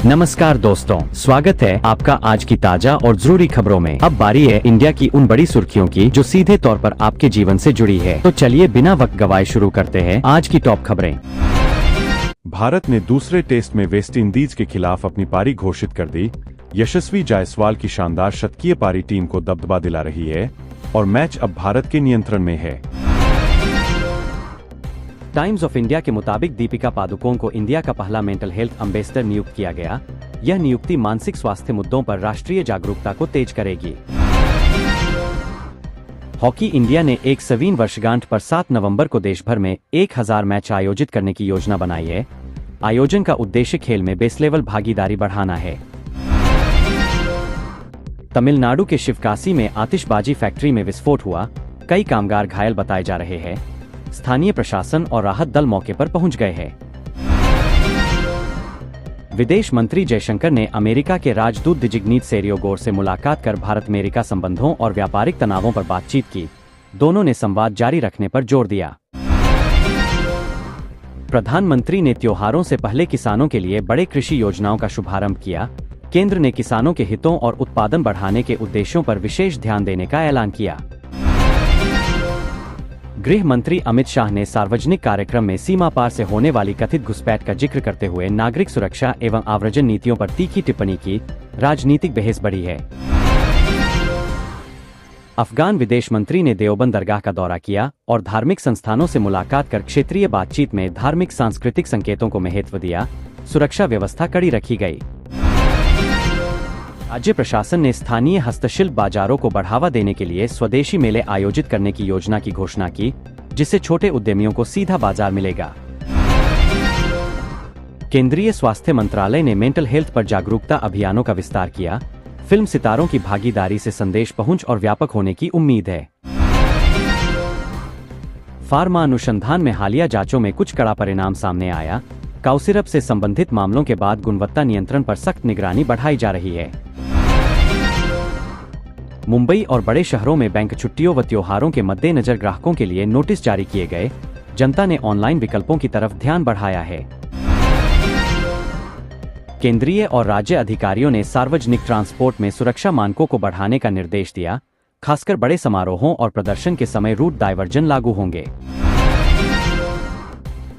नमस्कार दोस्तों, स्वागत है आपका आज की ताजा और जरूरी खबरों में। अब बारी है इंडिया की उन बड़ी सुर्खियों की जो सीधे तौर पर आपके जीवन से जुड़ी है। तो चलिए बिना वक्त गवाए शुरू करते हैं आज की टॉप खबरें। भारत ने दूसरे टेस्ट में वेस्टइंडीज के खिलाफ अपनी पारी घोषित कर दी। यशस्वी जायसवाल की शानदार शतकीय पारी टीम को दबदबा दिला रही है और मैच अब भारत के नियंत्रण में है। टाइम्स ऑफ इंडिया के मुताबिक दीपिका पादुकोण को इंडिया का पहला मेंटल हेल्थ एम्बेसडर नियुक्त किया गया। यह नियुक्ति मानसिक स्वास्थ्य मुद्दों पर राष्ट्रीय जागरूकता को तेज करेगी। हॉकी इंडिया ने 100वीं वर्षगांठ पर 7 नवंबर को देश भर में 1000 मैच आयोजित करने की योजना बनाई है। आयोजन का उद्देश्य खेल में बेस लेवल भागीदारी बढ़ाना है। तमिलनाडु के शिवकाशी में आतिशबाजी फैक्ट्री में विस्फोट हुआ, कई कामगार घायल बताए जा रहे हैं। स्थानीय प्रशासन और राहत दल मौके पर पहुंच गए हैं। विदेश मंत्री जयशंकर ने अमेरिका के राजदूत दिजिग्नीत सेरियोगोर से मुलाकात कर भारत अमेरिका संबंधों और व्यापारिक तनावों पर बातचीत की। दोनों ने संवाद जारी रखने पर जोर दिया। प्रधानमंत्री ने त्योहारों से पहले किसानों के लिए बड़े कृषि योजनाओं का शुभारंभ किया। केंद्र ने किसानों के हितों और उत्पादन बढ़ाने के उद्देश्यों पर विशेष ध्यान देने का ऐलान किया। गृह मंत्री अमित शाह ने सार्वजनिक कार्यक्रम में सीमा पार से होने वाली कथित घुसपैठ का जिक्र करते हुए नागरिक सुरक्षा एवं आव्रजन नीतियों पर तीखी टिप्पणी की। राजनीतिक बहस बढ़ी है। अफगान विदेश मंत्री ने देवबंद दरगाह का दौरा किया और धार्मिक संस्थानों से मुलाकात कर क्षेत्रीय बातचीत में धार्मिक सांस्कृतिक संकेतों को महत्व दिया। सुरक्षा व्यवस्था कड़ी रखी गई। राज्य प्रशासन ने स्थानीय हस्तशिल्प बाजारों को बढ़ावा देने के लिए स्वदेशी मेले आयोजित करने की योजना की घोषणा की, जिससे छोटे उद्यमियों को सीधा बाजार मिलेगा। केंद्रीय स्वास्थ्य मंत्रालय ने मेंटल हेल्थ पर जागरूकता अभियानों का विस्तार किया। फिल्म सितारों की भागीदारी से संदेश पहुंच और व्यापक होने की उम्मीद है। फार्मा अनुसंधान में हालिया जांचों में कुछ कड़ा परिणाम सामने आया। काउ सिरप से संबंधित मामलों के बाद गुणवत्ता नियंत्रण पर सख्त निगरानी बढ़ाई जा रही है। मुंबई और बड़े शहरों में बैंक छुट्टियों व त्योहारों के मद्देनजर ग्राहकों के लिए नोटिस जारी किए गए। जनता ने ऑनलाइन विकल्पों की तरफ ध्यान बढ़ाया है। केंद्रीय और राज्य अधिकारियों ने सार्वजनिक ट्रांसपोर्ट में सुरक्षा मानकों को बढ़ाने का निर्देश दिया। खासकर बड़े समारोहों और प्रदर्शन के समय रूट डायवर्जन लागू होंगे।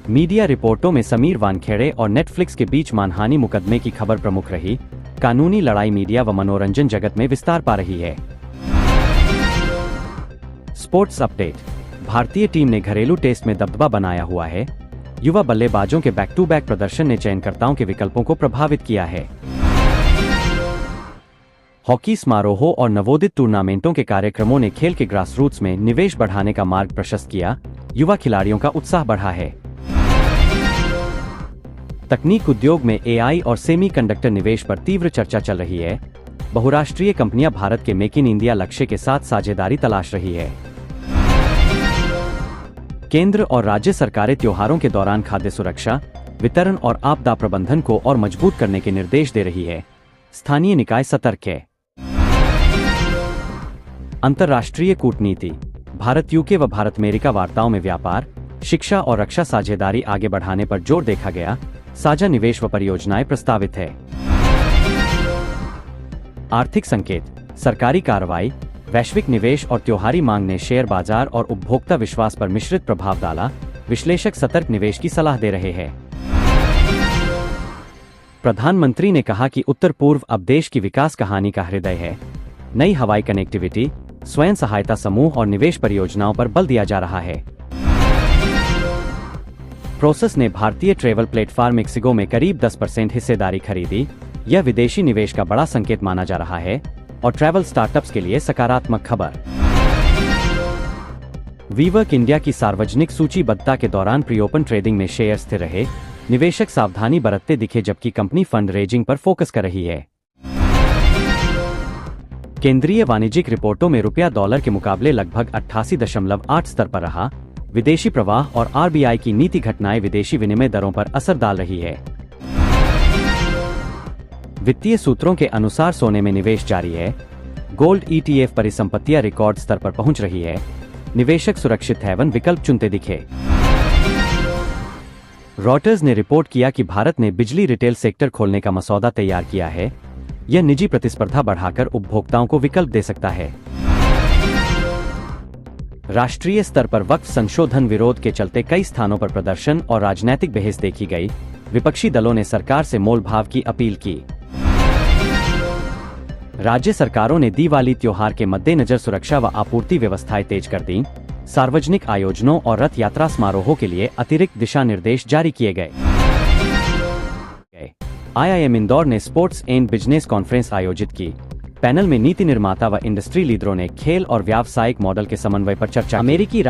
मीडिया रिपोर्टों में समीर वानखेड़े और नेटफ्लिक्स के बीच मानहानि मुकदमे की खबर प्रमुख रही। कानूनी लड़ाई मीडिया व मनोरंजन जगत में विस्तार पा रही है। Sports update. भारतीय टीम ने घरेलू टेस्ट में दबदबा बनाया हुआ है। युवा बल्लेबाजों के बैक टू बैक प्रदर्शन ने चयनकर्ताओं के विकल्पों को प्रभावित किया है। हॉकी समारोहों और नवोदित टूर्नामेंटों के कार्यक्रमों ने खेल के ग्रासरूट्स में निवेश बढ़ाने का मार्ग प्रशस्त किया। युवा खिलाड़ियों का उत्साह बढ़ा है। तकनीक उद्योग में एआई और सेमीकंडक्टर निवेश पर तीव्र चर्चा चल रही है। बहुराष्ट्रीय कंपनियां भारत के मेक इन इंडिया लक्ष्य के साथ साझेदारी तलाश रही है। केंद्र और राज्य सरकारें त्योहारों के दौरान खाद्य सुरक्षा, वितरण और आपदा प्रबंधन को और मजबूत करने के निर्देश दे रही है। स्थानीय निकाय सतर्क है। अंतर्राष्ट्रीय कूटनीति। भारत यूके व भारत अमेरिका वार्ताओं में व्यापार, शिक्षा और रक्षा साझेदारी आगे बढ़ाने पर जोर देखा गया। साझा निवेश व परियोजनाएं प्रस्तावित है। आर्थिक संकेत। सरकारी कार्रवाई, वैश्विक निवेश और त्योहारी मांग ने शेयर बाजार और उपभोक्ता विश्वास पर मिश्रित प्रभाव डाला। विश्लेषक सतर्क निवेश की सलाह दे रहे हैं। प्रधानमंत्री ने कहा कि उत्तर पूर्व अब देश की विकास कहानी का हृदय है। नई हवाई कनेक्टिविटी, स्वयं सहायता समूह और निवेश परियोजनाओं पर बल दिया जा रहा है। प्रोसेस ने भारतीय ट्रेवल प्लेटफॉर्म इक्सिगो में करीब 10% हिस्सेदारी खरीदी। यह विदेशी निवेश का बड़ा संकेत माना जा रहा है और ट्रैवल स्टार्टअप्स के लिए सकारात्मक खबर। वीवर्क इंडिया की सार्वजनिक सूचीबद्धता के दौरान प्री ओपन ट्रेडिंग में शेयर स्थिर रहे। निवेशक सावधानी बरतते दिखे जबकि कंपनी फंड रेजिंग पर फोकस कर रही है। केंद्रीय वाणिज्यिक रिपोर्टों में रुपया डॉलर के मुकाबले लगभग 88.8 स्तर पर रहा। विदेशी प्रवाह और आरबीआई की नीति घटनाएं विदेशी विनिमय दरों पर असर डाल रही है। वित्तीय सूत्रों के अनुसार सोने में निवेश जारी है। गोल्ड ईटीएफ परिसंपत्तियां रिकॉर्ड स्तर पर पहुंच रही है। निवेशक सुरक्षित हैवन विकल्प चुनते दिखे। रॉयटर्स ने रिपोर्ट किया कि भारत ने बिजली रिटेल सेक्टर खोलने का मसौदा तैयार किया है। यह निजी प्रतिस्पर्धा बढ़ाकर उपभोक्ताओं को विकल्प दे सकता है। राष्ट्रीय स्तर पर वक्फ संशोधन विरोध के चलते कई स्थानों पर प्रदर्शन और राजनीतिक बहस देखी गई। विपक्षी दलों ने सरकार से मोलभाव की अपील की। राज्य सरकारों ने दिवाली त्योहार के मद्देनजर सुरक्षा व आपूर्ति व्यवस्थाएं तेज कर दी। सार्वजनिक आयोजनों और रथ यात्रा समारोहों के लिए अतिरिक्त दिशा निर्देश जारी किए गए। IIM इंदौर ने स्पोर्ट्स एंड बिजनेस कॉन्फ्रेंस आयोजित की। पैनल में नीति निर्माता व इंडस्ट्री लीडरों ने खेल और व्यावसायिक मॉडल के समन्वय पर चर्चा की। अमेरिकी